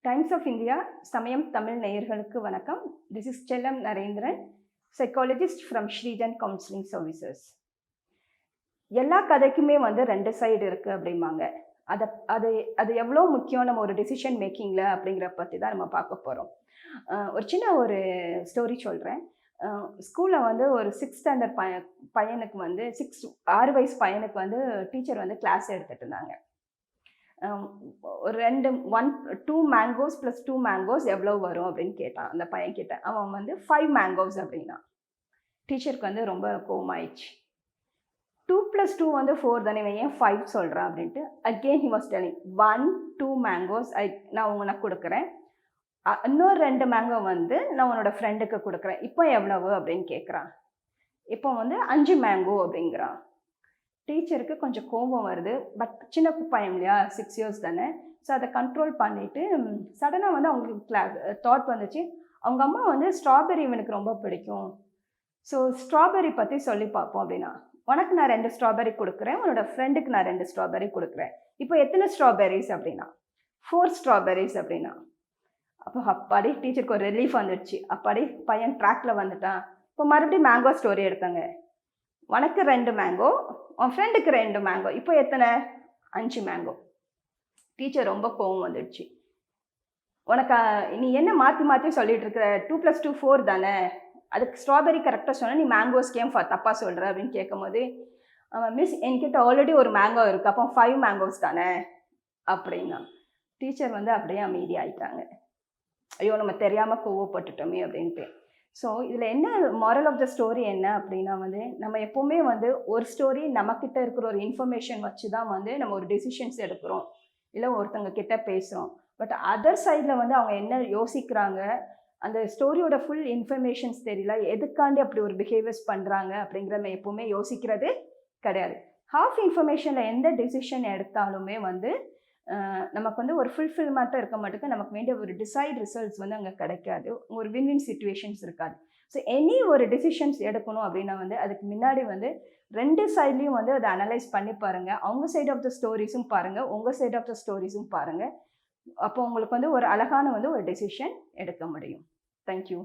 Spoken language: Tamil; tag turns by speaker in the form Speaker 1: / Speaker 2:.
Speaker 1: டைம்ஸ் ஆஃப் இந்தியா சமயம் தமிழ் நேயர்களுக்கு வணக்கம். திஸ் இஸ் செல்லம் Narendran, psychologist from Srijan counselling services. எல்லா கதைக்குமே ரெண்டு சைடு இருக்குது அப்படிம்பாங்க. அதை அது அது எவ்வளோ முக்கியம் நம்ம ஒரு டெசிஷன் மேக்கிங்கில் அப்படிங்கிற பற்றி தான் நம்ம பார்க்க போகிறோம். ஒரு சின்ன ஒரு ஸ்டோரி சொல்கிறேன். ஸ்கூலில் ஒரு 6th ஸ்டாண்டர்ட் பையனுக்கு 6 வயசு பையனுக்கு டீச்சர் கிளாஸ் எடுத்துகிட்டு இருந்தாங்க. ஒரு 2 மேங்கோஸ் ப்ளஸ் 2 மேங்கோஸ் எவ்வளோ வரும் அப்படின்னு கேட்டான் அந்த பையன் கிட்ட. அவன் 5 மேங்கோஸ் அப்படின்னா. டீச்சருக்கு ரொம்ப கோவமாயிடுச்சு. 2 + 2 4 தானே, இவன் ஏன் 5 சொல்கிறான் அப்படின்ட்டு. Again he was telling 1 2 mangoes நான் உனக்கு கொடுக்குறேன், இன்னொரு 2 மேங்கோ நான் உன்னோட ஃப்ரெண்டுக்கு கொடுக்குறேன், இப்போ எவ்வளவு அப்படின்னு கேட்குறான். இப்போ 5 மேங்கோ அப்படிங்கிறான். டீச்சருக்கு கொஞ்சம் கோபம் வருது. பட் சின்ன பையன் இல்லையா, 6 இயர்ஸ் தானே. ஸோ அதை கண்ட்ரோல் பண்ணிவிட்டு சடனாக அவங்களுக்கு தாட் வந்துச்சு, அவங்க அம்மா ஸ்ட்ராபெரி இவனுக்கு ரொம்ப பிடிக்கும், ஸோ ஸ்ட்ராபெரி பற்றி சொல்லி பார்ப்போம் அப்படின்னா. உனக்கு நான் 2 ஸ்ட்ராபெரி கொடுக்குறேன், உன்னோட ஃப்ரெண்டுக்கு நான் 2 ஸ்ட்ராபெரி கொடுக்குறேன், இப்போ எத்தனை ஸ்ட்ராபெரிஸ் அப்படின்னா. 4 ஸ்ட்ராபெரிஸ் அப்படின்னா. அப்போ அப்பாடி டீச்சருக்கு ஒரு ரிலீஃப் வந்துடுச்சு. அப்பாடி பையன் ட்ராக்கில் வந்துட்டான். இப்போ மறுபடியும் மேங்கோ ஸ்டோரி எடுத்தாங்க. உனக்கு 2 மேங்கோ, உன் ஃப்ரெண்டுக்கு 2 மேங்கோ, இப்போ எத்தனை? 5 மேங்கோ. டீச்சர் ரொம்ப கோவம் வந்துடுச்சு. உனக்கு நீ என்ன மாற்றி மாற்றி சொல்லிட்டு இருக்கிற? 2 + 2 4 தானே, அதுக்கு ஸ்ட்ராபெரி கரெக்டாக சொன்னால் நீ மேங்கோஸ்க்கு ஏன் தப்பாக சொல்கிற அப்படின்னு கேட்கும்போது, மிஸ் என்கிட்ட ஆல்ரெடி ஒரு மேங்கோ இருக்குது, அப்போ 5 மேங்கோஸ் தானே அப்படின்னா. டீச்சர் அப்படியே அமைதியாகிட்டாங்க. ஐயோ நம்ம தெரியாமல் கோவப்பட்டுட்டோமே அப்படின்ட்டு. ஸோ இதில் என்ன மாரல் ஆஃப் த ஸ்டோரி என்ன அப்படின்னா, நம்ம எப்போவுமே ஒரு ஸ்டோரி நம்மக்கிட்ட இருக்கிற ஒரு இன்ஃபர்மேஷன் வச்சு தான் நம்ம ஒரு டெசிஷன்ஸ் எடுக்கிறோம், இல்லை ஒருத்தங்க கிட்ட பேசுகிறோம். பட் அதர் சைடில் அவங்க என்ன யோசிக்கிறாங்க, அந்த ஸ்டோரியோட ஃபுல் இன்ஃபர்மேஷன்ஸ் தெரியல, எதுக்காண்டி அப்படி ஒரு பிஹேவியர்ஸ் பண்ணுறாங்க அப்படிங்கிற நம்ம எப்போவுமே யோசிக்கிறது கிடையாது. ஹாஃப் இன்ஃபர்மேஷனில் எந்த டெசிஷன் எடுத்தாலுமே நமக்கு ஒரு ஃபுல்ஃபில்மெண்ட்டாக இருக்க மாட்டேங்க, நமக்கு வேண்டிய ஒரு டிசைட் ரிசல்ட்ஸ் அங்கே கிடைக்காது, ஒரு வின்-வின் சிச்சுவேஷன்ஸ் இருக்காது. ஸோ எனி ஒரு டெசிஷன்ஸ் எடுக்கணும் அப்படின்னா அதுக்கு முன்னாடி 2 சைட்லேயும் அதை அனலைஸ் பண்ணி பாருங்கள். அவங்க சைட் ஆஃப் த ஸ்டோரிஸும் பாருங்கள், உங்கள் சைட் ஆஃப் த ஸ்டோரிஸும் பாருங்கள். அப்போ உங்களுக்கு ஒரு அழகான ஒரு டெசிஷன் எடுக்க முடியும். தேங்க்யூ.